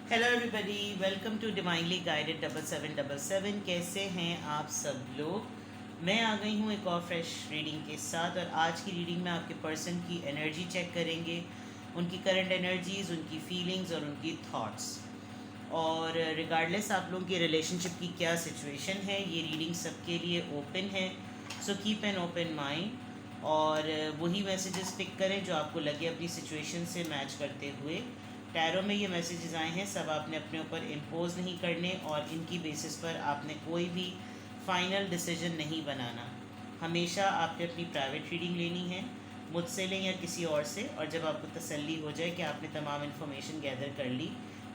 Hello everybody, welcome to divinely guided 7777। कैसे हैं आप सब लोग। मैं आ गई हूँ एक और फ्रेश रीडिंग के साथ, और आज की रीडिंग में आपके पर्सन की एनर्जी चेक करेंगे, उनकी करंट एनर्जीज, उनकी फीलिंग्स और उनकी थॉट्स। और रिगार्डलेस आप लोगों की रिलेशनशिप की क्या सिचुएशन है, ये रीडिंग सबके लिए ओपन है। So keep an open mind और वही मैसेजेस पिक करें जो आपको लगे अपनी सिचुएशन से मैच करते हुए। टैरो में ये मैसेजेस आए हैं, सब आपने अपने ऊपर इम्पोज नहीं करने और इनकी बेसिस पर आपने कोई भी फाइनल डिसीजन नहीं बनाना। हमेशा आपने अपनी प्राइवेट रीडिंग लेनी है, मुझसे लें या किसी और से, और जब आपको तसल्ली हो जाए कि आपने तमाम इन्फॉर्मेशन गैदर कर ली,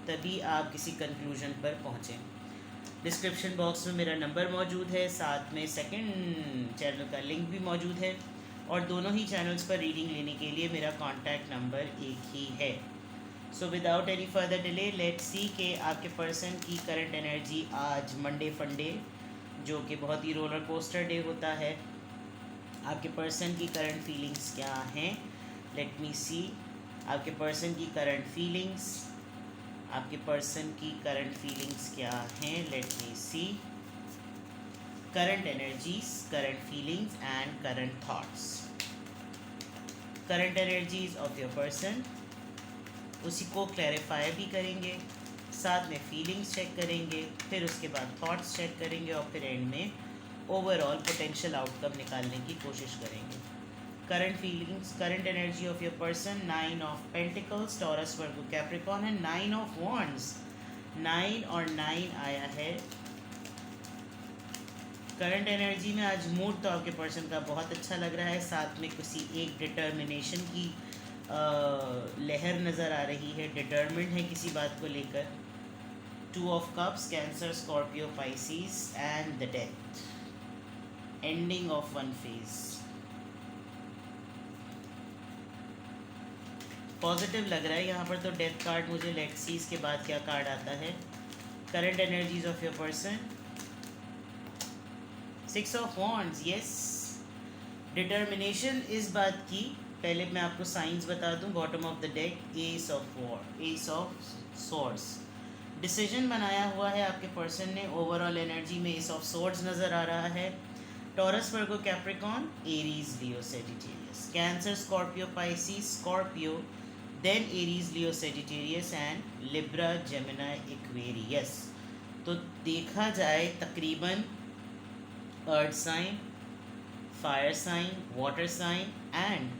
तभी आप किसी कंक्लूजन पर पहुँचें। डिस्क्रिप्शन बॉक्स में मेरा नंबर मौजूद है, साथ में सेकंड चैनल का लिंक भी मौजूद है, और दोनों ही चैनल्स पर रीडिंग लेने के लिए मेरा कॉन्टैक्ट नंबर एक ही है। So without any further delay let's see कि आपके पर्सन की करंट एनर्जी आज मंडे फंडे, जो कि बहुत ही रोलर कोस्टर डे होता है, आपके पर्सन की करंट फीलिंग्स क्या हैं। लेट मी सी आपके पर्सन की करंट फीलिंग्स, आपके पर्सन की करंट फीलिंग्स क्या हैं। Let me see current energies, current feelings and current thoughts. Current energies of your person, उसी को क्लैरिफाई भी करेंगे, साथ में फीलिंग्स चेक करेंगे, फिर उसके बाद थॉट्स चेक करेंगे, और फिर एंड में ओवरऑल पोटेंशियल आउटकम निकालने की कोशिश करेंगे। Current feelings, current energy of your person, 9 of pentacles, taurus, Virgo, Capricorn है, 9 ऑफ वॉन्ड्स। 9 और 9 आया है। करंट एनर्जी में आज मूड तो आपके पर्सन का बहुत अच्छा लग रहा है, साथ में किसी एक डिटर्मिनेशन की लहर नज़र आ रही है, डिटर्मिन्ड है किसी बात को लेकर। 2 of cups, cancer, Scorpio, Pisces and the death, ending of one phase. Positive लग रहा है यहाँ पर तो डेथ कार्ड मुझे। लेट्स सी इसके बाद क्या कार्ड आता है। Current energies of your person, 6 of wands, yes. Determination इस बात की, पहले मैं आपको साइंस बता दूं। Bottom of the deck, S of war, S of swords. Decision बनाया हुआ है आपके पर्सन ने। ओवरऑल एनर्जी में एस ऑफ सोर्ड्स नज़र आ रहा है। Taurus, Virgo, Capricorn, Aries, Leo, Sagittarius, Cancer, Scorpio, Pisces, Scorpio, then Aries, Leo, Sagittarius and Libra, Gemini, Aquarius. तो देखा जाए तकरीबन earth sign, fire sign, water sign and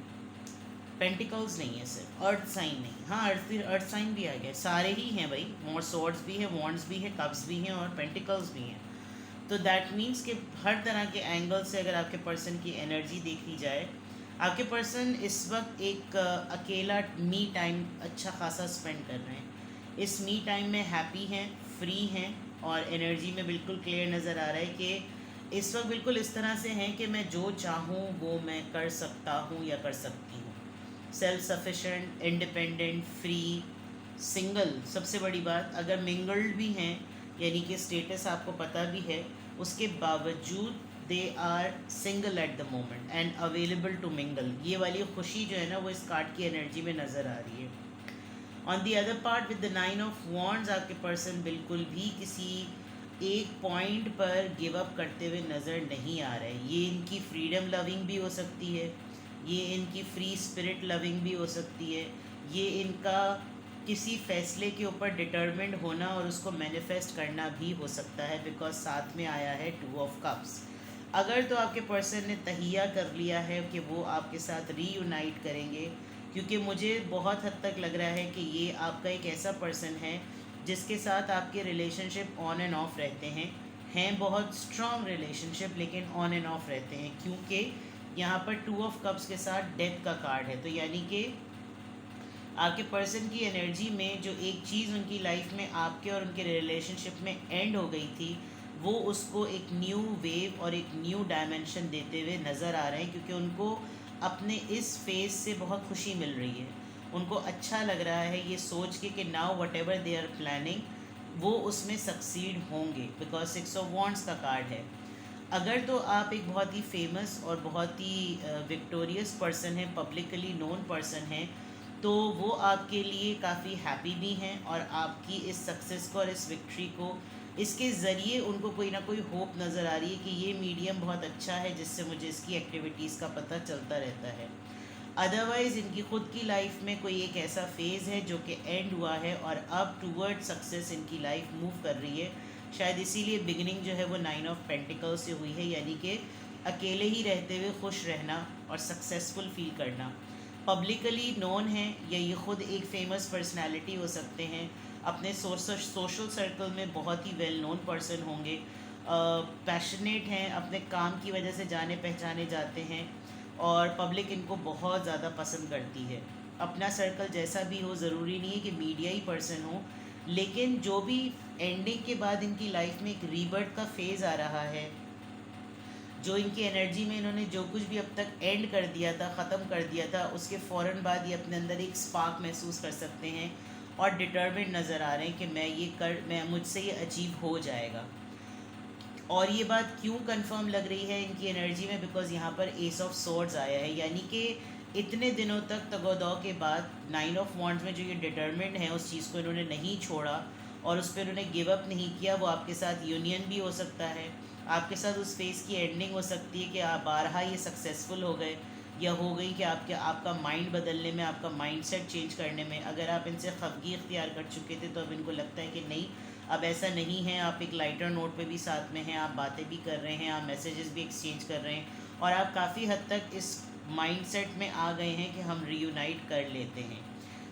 pentacles नहीं है, सिर्फ अर्थ साइन नहीं। हाँ, अर्थ साइन भी आ गया, सारे ही हैं भाई। मोर सोर्ड्स भी है, वॉन्ड्स भी है, कप्स भी हैं और पेंटिकल्स भी हैं। तो दैट मीन्स कि हर तरह के एंगल से अगर आपके पर्सन की एनर्जी देखी जाए, आपके पर्सन इस वक्त एक अकेला मी टाइम अच्छा खासा स्पेंड कर रहे हैं। इस मी टाइम में हैप्पी हैं, फ्री हैं, और एनर्जी में बिल्कुल क्लियर नज़र आ रहा है कि इस वक्त बिल्कुल इस तरह से हैं कि मैं जो चाहूँ वो मैं कर सकता हूँ या कर सकती हूँ। Self sufficient, independent, free, single. सबसे बड़ी बात, अगर मिंगल्ड भी हैं, यानी कि स्टेटस आपको पता भी है, उसके बावजूद they are single at the moment and available to mingle. ये वाली खुशी जो है ना, वो इस कार्ड की एनर्जी में नज़र आ रही है। On the other part with the 9 of wands, आपके पर्सन बिल्कुल भी किसी एक पॉइंट पर गिव अप करते हुए नज़र नहीं आ रहे। ये इनकी फ्रीडम लविंग भी हो सकती है, ये इनकी फ्री स्पिरिट लविंग भी हो सकती है, ये इनका किसी फैसले के ऊपर डिटर्मिन्ड होना और उसको मैनिफेस्ट करना भी हो सकता है, बिकॉज साथ में आया है 2 ऑफ कप्स। अगर तो आपके पर्सन ने तहिया कर लिया है कि वो आपके साथ रीयूनाइट करेंगे, क्योंकि मुझे बहुत हद तक लग रहा है कि ये आपका एक ऐसा पर्सन है जिसके साथ आपके रिलेशनशिप ऑन एंड ऑफ रहते हैं बहुत स्ट्रॉन्ग रिलेशनशिप, लेकिन ऑन एंड ऑफ रहते हैं, क्योंकि यहाँ पर 2 ऑफ कप्स के साथ डेथ का कार्ड है। तो यानी कि आपके पर्सन की एनर्जी में जो एक चीज़ उनकी लाइफ में आपके और उनके रिलेशनशिप में एंड हो गई थी, वो उसको एक न्यू वेव और एक न्यू डायमेंशन देते हुए नज़र आ रहे हैं, क्योंकि उनको अपने इस फेज़ से बहुत खुशी मिल रही है। उनको अच्छा लग रहा है ये सोच के कि now whatever they are planning, वो उसमें सक्सीड होंगे, बिकॉज 6 ऑफ वॉन्ड्स का कार्ड है। अगर तो आप एक बहुत ही फेमस और बहुत ही विक्टोरियस पर्सन हैं, पब्लिकली नोन पर्सन हैं, तो वो आपके लिए काफ़ी हैप्पी भी हैं, और आपकी इस सक्सेस को और इस विक्ट्री को, इसके ज़रिए उनको कोई ना कोई होप नज़र आ रही है कि ये मीडियम बहुत अच्छा है जिससे मुझे इसकी एक्टिविटीज़ का पता चलता रहता है। अदरवाइज़ इनकी ख़ुद की लाइफ में कोई एक ऐसा फेज़ है जो कि एंड हुआ है और अब टूवर्ड सक्सेस इनकी लाइफ मूव कर रही है। शायद इसीलिए बिगिनिंग जो है वो 9 ऑफ पेंटिकल्स से हुई है, यानी कि अकेले ही रहते हुए खुश रहना और सक्सेसफुल फील करना। पब्लिकली नोन है या ये ख़ुद एक फेमस पर्सनालिटी हो सकते हैं, अपने सोशल सर्कल में बहुत ही वेल नोन पर्सन होंगे, पैशनेट हैं, अपने काम की वजह से जाने पहचाने जाते हैं और पब्लिक इनको बहुत ज़्यादा पसंद करती है। अपना सर्कल जैसा भी हो, ज़रूरी नहीं है कि मीडिया ही पर्सन हो, लेकिन जो भी एंडिंग के बाद इनकी लाइफ में एक रीबर्थ का फेज़ आ रहा है, जो इनकी एनर्जी में इन्होंने जो कुछ भी अब तक एंड कर दिया था, ख़त्म कर दिया था, उसके फ़ौरन बाद ये अपने अंदर एक स्पार्क महसूस कर सकते हैं और डिटर्मिन्ड नज़र आ रहे हैं कि मैं मुझसे ये अचीव हो जाएगा। और ये बात क्यों कंफर्म लग रही है इनकी एनर्जी में, बिकॉज यहाँ पर एस ऑफ सोर्ड्स आया है, यानी कि इतने दिनों तक तगोदौ के बाद 9 ऑफ वॉन्ड्स में जो ये डिटर्मिन्ड है, उस चीज़ को इन्होंने नहीं छोड़ा और उस पर इन्होंने गिव अप नहीं किया। वो आपके साथ यूनियन भी हो सकता है, आपके साथ उस फेज़ की एंडिंग हो सकती है कि आप बारहा ये सक्सेसफुल हो गए या हो गई कि आपका माइंड बदलने में, आपका माइंडसेट चेंज करने में। अगर आप इनसे खफगी इख्तियार कर चुके थे तो अब इनको लगता है कि नहीं, अब ऐसा नहीं है, आप एक लाइटर नोट पे भी साथ में हैं, आप बातें भी कर रहे हैं, आप मैसेजेस भी एक्सचेंज कर रहे हैं और आप काफ़ी हद तक इस माइंडसेट में आ गए हैं कि हम रीयूनाइट कर लेते हैं।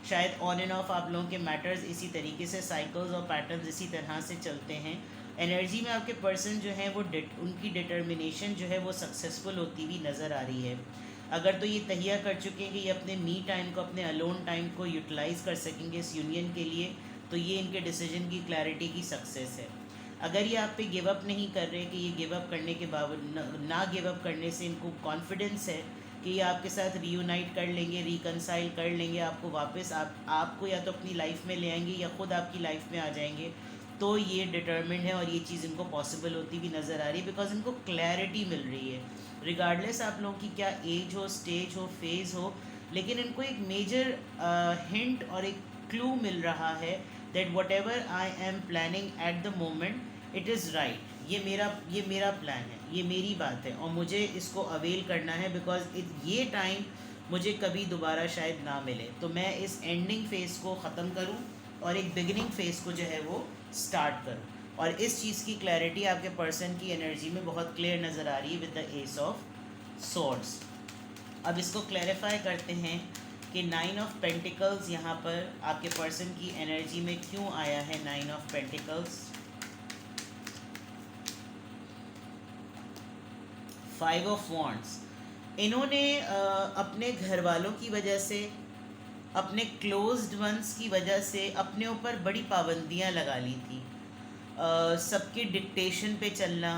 शायद ऑन एंड ऑफ आप लोगों के मैटर्स इसी तरीके से, साइकिल्स और पैटर्न्स इसी तरह से चलते हैं। एनर्जी में आपके पर्सन जो हैं वो उनकी डिटर्मिनेशन जो है वो सक्सेसफुल होती हुई नज़र आ रही है। अगर तो ये तहिया कर चुके हैं कि ये अपने मी टाइम को, अपने अलोन टाइम को यूटिलाइज़ कर सकेंगे इस यूनियन के लिए, तो ये इनके डिसीजन की क्लैरिटी की सक्सेस है। अगर ये आप पे गिव अप नहीं कर रहे कि ये गिव अप करने के बावजूद ना गिव अप करने से इनको कॉन्फिडेंस है कि ये आपके साथ रीयूनाइट कर लेंगे, रिकनसाइल कर लेंगे, आपको वापस आपको या तो अपनी लाइफ में ले आएंगे या ख़ुद आपकी लाइफ में आ जाएंगे, तो ये डिटर्मिन्ड है और ये चीज़ इनको पॉसिबल होती हुई नज़र आ रही है, बिकॉज इनको क्लैरिटी मिल रही है। रिगार्डलेस आप लोगों की क्या एज हो, स्टेज हो, फेज़ हो, लेकिन इनको एक मेजर हिंट और एक क्लू मिल रहा है that what ever I am planning eight the moment it is right. ये मेरा प्लान है, ये मेरी बात है और मुझे इसको अवेल करना है, बिकॉज ये टाइम मुझे कभी दोबारा शायद ना मिले। तो मैं इस एंडिंग फेज़ को ख़त्म करूँ और एक बिगिनिंग फेज़ को जो है वो स्टार्ट करूँ। और इस चीज़ की क्लैरिटी आपके पर्सन की एनर्जी में बहुत क्लियर नज़र आ रही है with the S of swords. अब इसको क्लैरिफाई करते हैं कि 9 ऑफ पेंटिकल्स यहाँ पर आपके पर्सन की एनर्जी में क्यों आया है। 9 ऑफ पेंटिकल्स, 5 ऑफ वॉन्ड्स, इन्होंने अपने घर वालों की वजह से, अपने क्लोज्ड वंस की वजह से अपने ऊपर बड़ी पाबंदियाँ लगा ली थी। सबके डिक्टेशन पे चलना,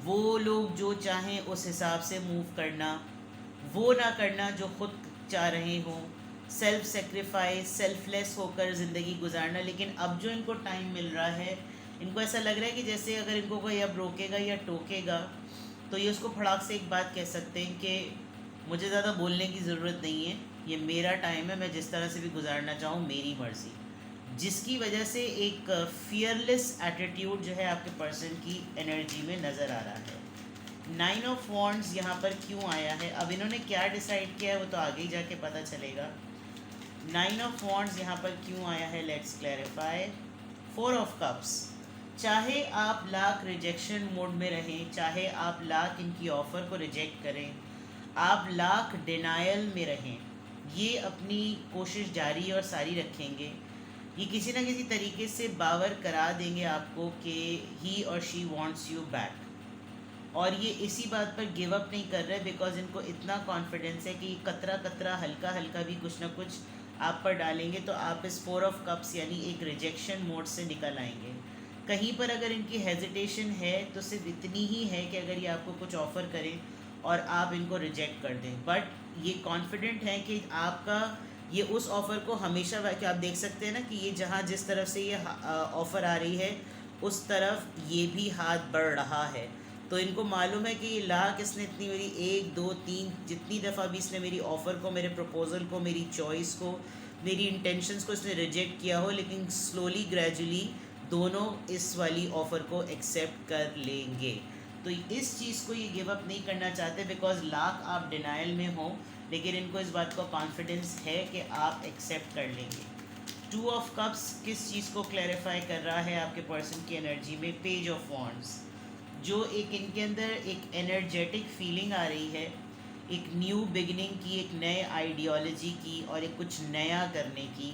वो लोग जो चाहें उस हिसाब से मूव करना, वो ना करना जो खुद चाह रहे हों, सेल्फ सेक्रीफाइस, सेल्फलेस होकर ज़िंदगी गुजारना। लेकिन अब जो इनको टाइम मिल रहा है, इनको ऐसा लग रहा है कि जैसे अगर इनको कोई अब रोकेगा या टोकेगा तो ये उसको फड़ाक से एक बात कह सकते हैं कि मुझे ज़्यादा बोलने की ज़रूरत नहीं है, ये मेरा टाइम है, मैं जिस तरह से भी गुजारना चाहूँ मेरी मर्ज़ी। जिसकी वजह से एक फियरलेस एटीट्यूड जो है आपके पर्सन की एनर्जी में नज़र आ रहा है। 9 ऑफ वॉन्ड्स यहाँ पर क्यों आया है, अब इन्होंने क्या डिसाइड किया है वो तो आगे ही जाके पता चलेगा। 9 ऑफ वॉन्ड्स यहाँ पर क्यों आया है, लेट्स क्लैरिफाई। 4 ऑफ कप्स, चाहे आप लाख रिजेक्शन मोड में रहें, चाहे आप लाख इनकी ऑफ़र को रिजेक्ट करें, आप लाख डिनायल में रहें, ये अपनी कोशिश जारी और सारी रखेंगे। ये किसी ना किसी तरीके से बावर करा देंगे आपको कि ही और शी वांट्स यू बैक, और ये इसी बात पर गिव अप नहीं कर रहे बिकॉज इनको इतना कॉन्फिडेंस है कि कतरा कतरा हल्का हल्का भी कुछ ना कुछ आप पर डालेंगे तो आप इस 4 ऑफ कप्स यानी एक रिजेक्शन मोड से निकल आएंगे। कहीं पर अगर इनकी हेजिटेशन है तो सिर्फ इतनी ही है कि अगर ये आपको कुछ ऑफ़र करें और आप इनको रिजेक्ट कर दें, बट ये कॉन्फिडेंट हैं कि आपका ये उस ऑफ़र को हमेशा, कि आप देख सकते हैं ना कि ये जहाँ जिस तरफ से ये ऑफ़र आ रही है उस तरफ ये भी हाथ बढ़ रहा है। तो इनको मालूम है कि ये लाख इसने इतनी मेरी 1 2 3 जितनी दफ़ा भी इसने मेरी ऑफ़र को, मेरे प्रपोज़ल को, मेरी चॉइस को, मेरी इंटेंशंस को इसने रिजेक्ट किया हो, लेकिन स्लोली ग्रेजुअली दोनों इस वाली ऑफ़र को एक्सेप्ट कर लेंगे। तो इस चीज़ को ये गिव अप नहीं करना चाहते, बिकॉज लाख आप डिनाइल में हो, लेकिन इनको इस बात का कॉन्फिडेंस है कि आप एक्सेप्ट कर लेंगे। 2 ऑफ कप्स किस चीज़ को क्लैरिफाई कर रहा है आपके पर्सन की एनर्जी में? पेज ऑफ वॉन्ड्स, जो एक इनके अंदर एक एनर्जेटिक फीलिंग आ रही है, एक न्यू बिगिनिंग की, एक नए आइडियोलॉजी की और एक कुछ नया करने की,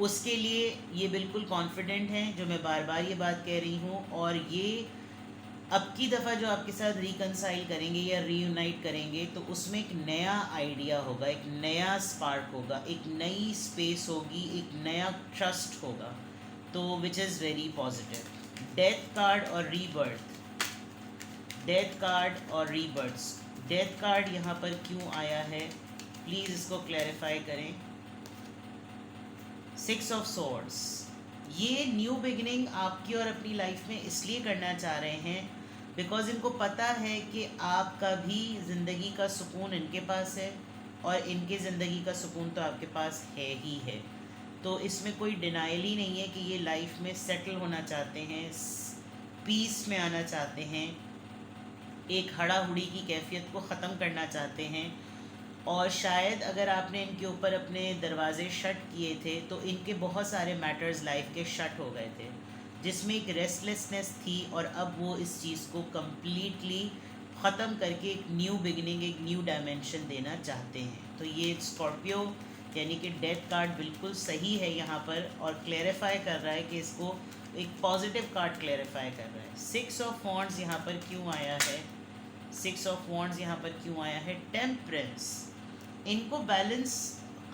उसके लिए ये बिल्कुल कॉन्फिडेंट हैं, जो मैं बार बार ये बात कह रही हूँ। और ये अब की दफ़ा जो आपके साथ रिकनसाइल करेंगे या रीयूनाइट करेंगे, तो उसमें एक नया आइडिया होगा, एक नया स्पार्क होगा, एक नई स्पेस होगी, एक नया ट्रस्ट होगा, तो which is very positive. Death card और रीबर्थ, डेथ कार्ड और रीबर्थ, डेथ कार्ड यहाँ पर क्यों आया है, प्लीज़ इसको क्लैरिफाई करें। 6 ऑफ सोर्ड्स, ये न्यू बिगिनिंग आपकी और अपनी लाइफ में इसलिए करना चाह रहे हैं बिकॉज इनको पता है कि आपका भी ज़िंदगी का सुकून इनके पास है और इनके ज़िंदगी का सुकून तो आपके पास है ही है। तो इसमें कोई डिनाइल ही नहीं है कि ये लाइफ में सेटल होना चाहते हैं, पीस में आना चाहते हैं, एक हड़ाहुड़ी की कैफियत को ख़त्म करना चाहते हैं। और शायद अगर आपने इनके ऊपर अपने दरवाज़े शट किए थे तो इनके बहुत सारे मैटर्स लाइफ के शट हो गए थे, जिसमें एक रेस्टलेसनेस थी, और अब वो इस चीज़ को कम्प्लीटली ख़त्म करके एक न्यू बिगिनिंग, एक न्यू डायमेंशन देना चाहते हैं। तो ये स्कॉर्पियो यानी कि डेथ कार्ड बिल्कुल सही है यहाँ पर, और क्लैरिफाई कर रहा है कि इसको एक पॉजिटिव कार्ड क्लैरिफाई कर रहा है। 6 ऑफ वॉन्ड्स यहाँ पर क्यों आया है? 6 ऑफ वॉन्ड्स यहाँ पर क्यों आया है? टेम्परेंस, इनको बैलेंस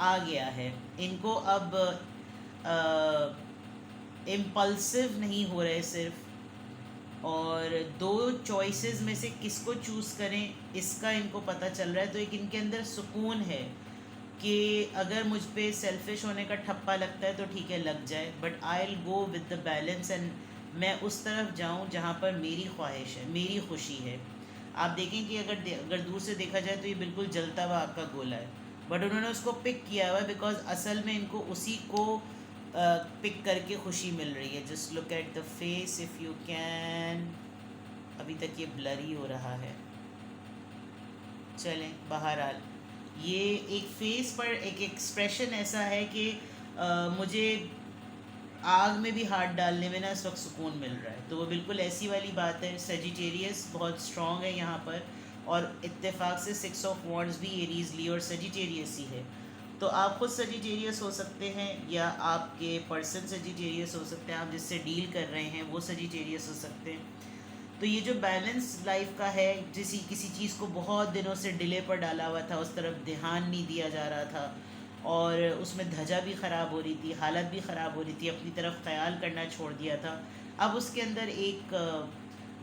आ गया है, इनको अब इम्पल्सिव नहीं हो रहे सिर्फ, और दो चॉइसेस में से किसको चूज़ करें इसका इनको पता चल रहा है। तो एक इनके अंदर सुकून है कि अगर मुझ पे सेल्फिश होने का ठप्पा लगता है तो ठीक है, लग जाए, but I will go with the balance, and मैं उस तरफ जाऊं जहां पर मेरी ख्वाहिश है, मेरी खुशी है। आप देखें कि अगर दूर से देखा जाए तो ये बिल्कुल जलता हुआ आपका गोला है, बट उन्होंने उसको पिक किया हुआ है बिकॉज असल में इनको उसी को पिक करके खुशी मिल रही है। Just look at the face if you can, अभी तक ये ब्लरी हो रहा है, चलें बहरहाल ये एक फेस पर एक एक्सप्रेशन ऐसा है कि मुझे आग में भी हाथ डालने में ना इस वक्त सुकून मिल रहा है। तो वो बिल्कुल ऐसी वाली बात है। सजिटेरियस बहुत स्ट्रॉन्ग है यहाँ पर, और इत्तेफाक से 6 ऑफ वॉन्ड्स भी एरीज, लियो और सजिटेरियस ही है। तो आप खुद सजिटेरियस हो सकते हैं या आपके पर्सन सजिटेरियस हो सकते हैं, आप जिससे डील कर रहे हैं वो सजिटेरियस हो सकते हैं। तो ये जो बैलेंस लाइफ का है, किसी चीज़ को बहुत दिनों से डिले पर डाला हुआ था, उस तरफ ध्यान नहीं दिया जा रहा था, और उसमें धजा भी ख़राब हो रही थी, हालत भी ख़राब हो रही थी, अपनी तरफ ख्याल करना छोड़ दिया था। अब उसके अंदर एक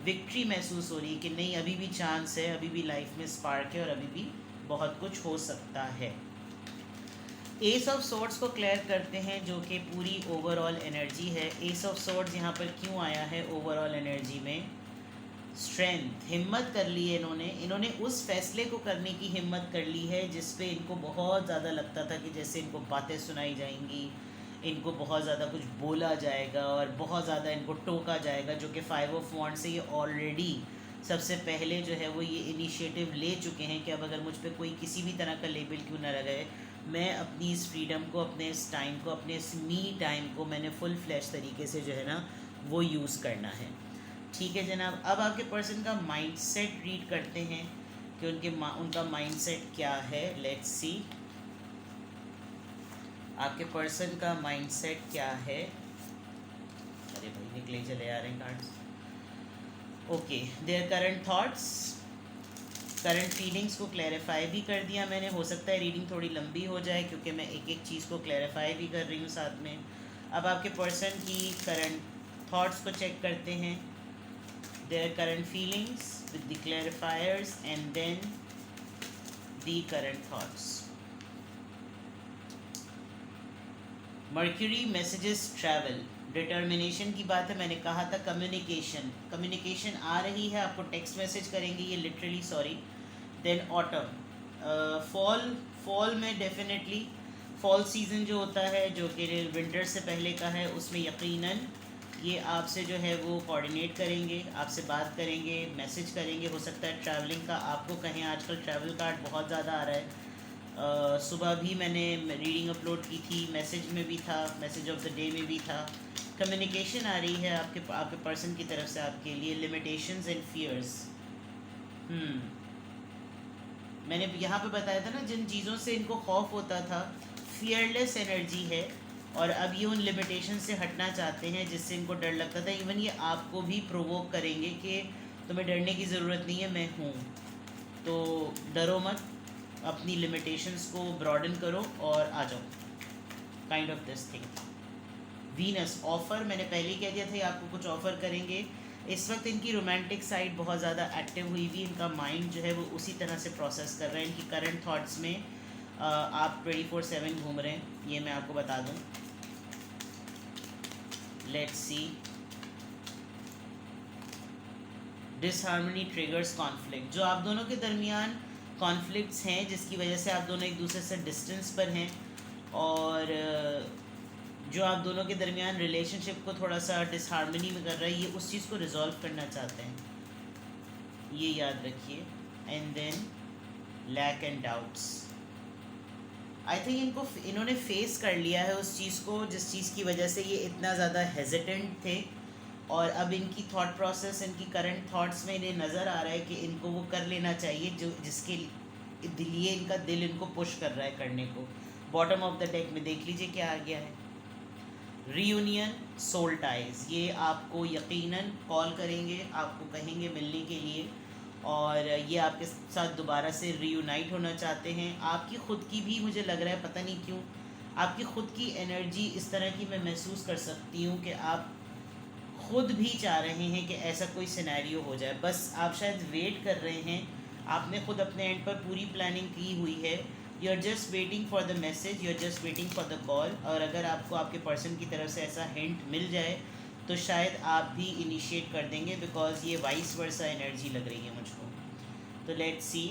विक्ट्री महसूस हो रही है कि नहीं, अभी भी चांस है, अभी भी लाइफ में स्पार्क है और अभी भी बहुत कुछ हो सकता है। एस ऑफ सोर्ड्स को क्लियर करते हैं, जो कि पूरी ओवरऑल एनर्जी है। एस ऑफ सोर्ड्स यहाँ पर क्यों आया है ओवरऑल एनर्जी में? स्ट्रेंथ, हिम्मत कर ली है इन्होंने उस फैसले को करने की हिम्मत कर ली है जिस पे इनको बहुत ज़्यादा लगता था कि जैसे इनको बातें सुनाई जाएंगी, इनको बहुत ज़्यादा कुछ बोला जाएगा और बहुत ज़्यादा इनको टोका जाएगा, जो कि 5 ऑफ वॉन्ड्स से ये ऑलरेडी सबसे पहले जो है वो ये इनिशिएटिव ले चुके हैं कि अब अगर मुझ पे कोई किसी भी तरह का लेबल क्यों ना लगाए, मैं अपनी इस फ्रीडम को, अपने इस टाइम को, अपने इस मी टाइम को मैंने फुल फ्लैश तरीके से जो है ना वो यूज़ करना है। ठीक है जनाब, अब आपके पर्सन का माइंडसेट रीड करते हैं कि उनका माइंडसेट क्या है। लेट्स सी आपके पर्सन का माइंडसेट क्या है। अरे भाई निकले चले आ रहे हैं cards. Okay, their current thoughts, current feelings को क्लैरिफाई भी कर दिया मैंने। हो सकता है रीडिंग थोड़ी लंबी हो जाए क्योंकि मैं एक एक चीज़ को क्लैरिफाई भी कर रही हूँ साथ में। अब आपके पर्सन की करंट थॉट्स को चेक करते हैं, their current feelings with the clarifiers and then the current thoughts. Mercury messages travel. Determination की बात है, मैंने कहा था कम्युनिकेशन, कम्युनिकेशन आ रही है, आपको टेक्स्ट मैसेज करेंगे ये literally, sorry. Then autumn, fall, fall में डेफिनेटली फॉल सीज़न जो होता है जो कि विंटर से पहले का है, उसमें यकीनन ये आपसे जो है वो कोऑर्डिनेट करेंगे, आपसे बात करेंगे, मैसेज करेंगे, हो सकता है ट्रैवलिंग का आपको कहें, आजकल ट्रैवल कार्ड बहुत ज़्यादा आ रहा है। सुबह भी मैंने रीडिंग अपलोड की थी, मैसेज में भी था, मैसेज ऑफ द डे में भी था। कम्युनिकेशन आ रही है आपके आपके पर्सन की तरफ से आपके लिए, लिमिटेशंस एंड फियर्स। मैंने यहाँ पे बताया था ना, जिन चीज़ों से इनको खौफ होता था, फियरलेस एनर्जी है, और अब ये उन लिमिटेशन से हटना चाहते हैं जिससे इनको डर लगता था। इवन ये आपको भी प्रोवोक करेंगे कि तुम्हें डरने की ज़रूरत नहीं है, मैं हूँ, तो डरो मत, अपनी लिमिटेशंस को ब्रॉडन करो और आ जाओ, kind of this thing. Venus offer, मैंने पहले ही कह दिया था ये आपको कुछ ऑफ़र करेंगे। इस वक्त इनकी रोमांटिक साइड बहुत ज़्यादा एक्टिव हुई हुई, इनका माइंड जो है वो उसी तरह से प्रोसेस कर रहा है, इनकी करंट थॉट्स में आप 24/7 घूम रहे हैं, ये मैं आपको बता दूं। Let's see, disharmony triggers conflict, जो आप दोनों के दरमियान कॉन्फ्लिक्ट्स हैं जिसकी वजह से आप दोनों एक दूसरे से डिस्टेंस पर हैं, और जो आप दोनों के दरमियान रिलेशनशिप को थोड़ा सा डिसहार्मनी में कर रहा है, ये उस चीज़ को रिजॉल्व करना चाहते हैं, ये याद रखिए। And then lack and doubts, I think इन्होंने फेस कर लिया है उस चीज़ को जिस चीज़ की वजह से ये इतना ज़्यादा हेजिटेंट थे, और अब इनकी थॉट प्रोसेस, इनकी करंट थॉट्स में इन्हें नज़र आ रहा है कि इनको वो कर लेना चाहिए जो जिसके लिए इनका दिल इनको पुश कर रहा है करने को। बॉटम ऑफ द डेक में देख लीजिए क्या आ गया है, रीयूनियन, सोल टाइज, ये आपको यकीनन कॉल करेंगे, आपको कहेंगे मिलने के लिए, और ये आपके साथ दोबारा से रीयूनाइट होना चाहते हैं। आपकी ख़ुद की भी मुझे लग रहा है, पता नहीं क्यों, आपकी ख़ुद की एनर्जी इस तरह की मैं महसूस कर सकती हूँ कि आप ख़ुद भी चाह रहे हैं कि ऐसा कोई सिनेरियो हो जाए, बस आप शायद वेट कर रहे हैं, आपने ख़ुद अपने एंड पर पूरी प्लानिंग की हुई है, you are just waiting for the message, you are just waiting for the call. और अगर आपको आपके पर्सन की तरफ से ऐसा हिंट मिल जाए तो शायद आप भी इनिशिएट कर देंगे, बिकॉज ये वाइस वर्सा एनर्जी लग रही है मुझको। तो लेट्स सी,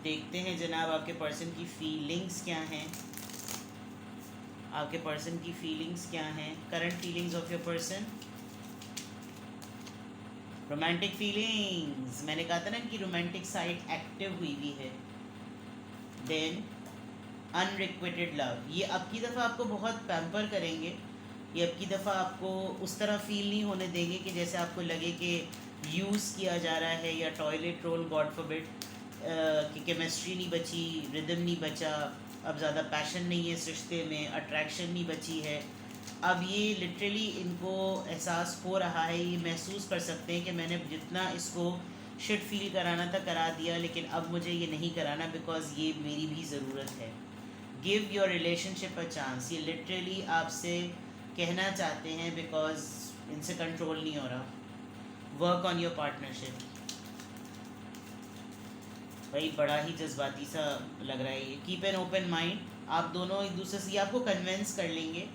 देखते हैं जनाब आपके पर्सन की फीलिंग्स क्या हैं, आपके पर्सन की फीलिंग्स क्या हैं, current feelings of your person. Romantic feelings, मैंने कहा था ना इनकी रोमांटिक साइड एक्टिव हुई हुई है। देन अनरिक्वेटेड लव, ये अब की दफ़ा आपको बहुत पैम्पर करेंगे, ये अब की दफ़ा आपको उस तरह फील नहीं होने देंगे कि जैसे आपको लगे कि यूज़ किया जा रहा है, या टॉयलेट रोल गॉड फॉरबिड, कि केमिस्ट्री नहीं बची, रिदम नहीं बचा, अब ज़्यादा पैशन नहीं है इस रिश्ते में, अट्रैक्शन नहीं बची है। अब ये लिटरली इनको एहसास हो रहा है, ये महसूस कर सकते हैं कि मैंने जितना इसको शिट फील कराना था करा दिया, लेकिन अब मुझे ये नहीं कराना बिकॉज ये मेरी भी ज़रूरत है। Give your relationship a chance, ये लिटरली आपसे कहना चाहते हैं बिकॉज इनसे कंट्रोल नहीं हो रहा। वर्क ऑन योर पार्टनरशिप, भाई बड़ा ही जज्बाती सा लग रहा है ये। कीप एन ओपन माइंड, आप दोनों एक दूसरे से आपको कन्विंस कर लेंगे,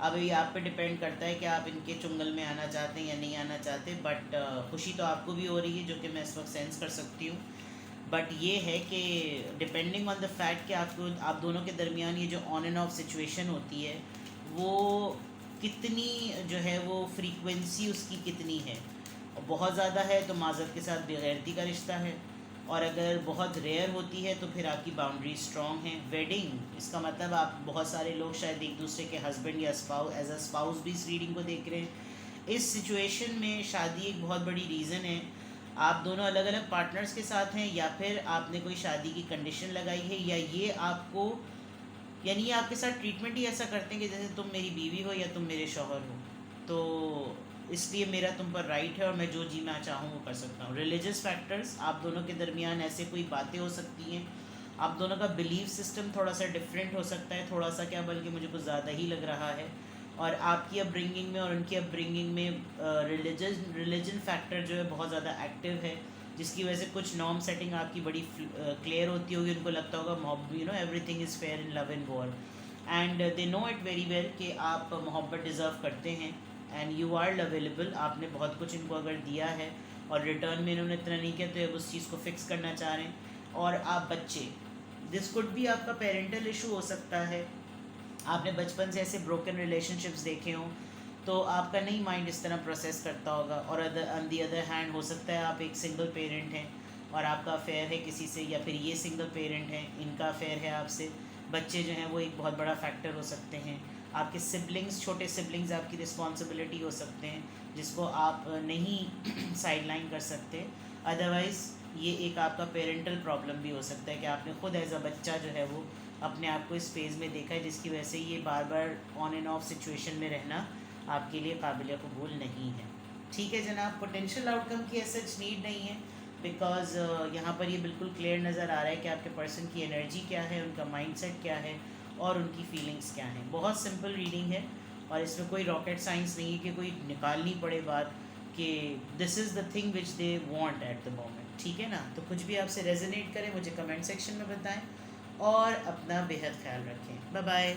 अब ये आप पे डिपेंड करता है कि आप इनके चुंगल में आना चाहते हैं या नहीं आना चाहते, बट खुशी तो आपको भी हो रही है जो कि मैं इस वक्त सेंस कर सकती हूँ। बट ये है कि डिपेंडिंग ऑन द फैक्ट कि आप दोनों के दरमियान ये जो ऑन एंड ऑफ सिचुएशन होती है वो कितनी जो है वो फ्रीक्वेंसी उसकी कितनी है, और बहुत ज़्यादा है तो माज़रत के साथ बेगैरती का रिश्ता है, और अगर बहुत रेयर होती है तो फिर आपकी बाउंड्री स्ट्रॉन्ग है। वेडिंग, इसका मतलब आप बहुत सारे लोग शायद एक दूसरे के हस्बैंड या स्पाउस, एज अ स्पाउस भी इस रीडिंग को देख रहे हैं। इस सिचुएशन में शादी एक बहुत बड़ी रीज़न है, आप दोनों अलग अलग पार्टनर्स के साथ हैं, या फिर आपने कोई शादी की कंडीशन लगाई है, या ये आपको, यानी ये आपके साथ ट्रीटमेंट ही ऐसा करते हैं कि जैसे तुम मेरी बीवी हो या तुम मेरे शौहर हो, तो इसलिए मेरा तुम पर राइट है और मैं जो जी मैं चाहूँ वो कर सकता हूँ। रिलीजियस फैक्टर्स, आप दोनों के दरमियान ऐसे कोई बातें हो सकती हैं, आप दोनों का बिलीफ सिस्टम थोड़ा सा डिफरेंट हो सकता है, थोड़ा सा क्या बल्कि मुझे कुछ ज़्यादा ही लग रहा है, और आपकी अपब्रिंगिंग में और उनकी अपब्रिंगिंग में रिलीजन फैक्टर जो है बहुत ज़्यादा एक्टिव है, जिसकी वजह से कुछ नॉर्म सेटिंग आपकी बड़ी क्लियर होती होगी, उनको लगता होगा everything is fair in love and war. And they know it very well कि आप मोहब्बत डिज़र्व करते हैं एंड यू आर लवेलेबल। आपने बहुत कुछ इनको अगर दिया है और रिटर्न में इन्होंने इतना नहीं किया तो अब उस चीज़ को फिक्स करना चाह रहे हैं। और आप बच्चे, दिस कुड भी आपका पेरेंटल इशू हो सकता है। आपने बचपन से ऐसे ब्रोकन रिलेशनशिप्स देखे हों तो आपका नहीं माइंड इस तरह प्रोसेस करता होगा। और ऑन दी अदर हैंड हो सकता है आप एक सिंगल पेरेंट हैं और आपका अफेयर है किसी से, या फिर ये सिंगल पेरेंट हैं इनका अफेयर है आपसे। बच्चे जो हैं वो एक बहुत बड़ा फैक्टर हो सकते हैं। आपके सिबलिंग्स, छोटे सिबलिंग्स आपकी रिस्पॉन्सिबिलिटी हो सकते हैं जिसको आप नहीं साइडलाइन कर सकते। अदरवाइज़ ये एक आपका पेरेंटल प्रॉब्लम भी हो सकता है कि आपने खुद एज अ बच्चा जो है वो अपने आप को इस फेज़ में देखा है जिसकी वजह से ये बार बार ऑन एंड ऑफ सिचुएशन में रहना आपके लिए काबिल कबूल नहीं है। ठीक है जनाब, पोटेंशियल आउटकम की ऐसा नीड नहीं है बिकॉज यहाँ पर ये बिल्कुल क्लियर नज़र आ रहा है कि आपके पर्सन की एनर्जी क्या है, उनका माइंडसेट क्या है और उनकी फीलिंग्स क्या हैं। बहुत सिंपल रीडिंग है और इसमें कोई रॉकेट साइंस नहीं है कि कोई निकालनी पड़े बात कि this is the thing which they want eight the moment. ठीक है ना, तो कुछ भी आपसे रेजोनेट करें मुझे कमेंट सेक्शन में बताएं और अपना बेहद ख्याल रखें। Bye bye.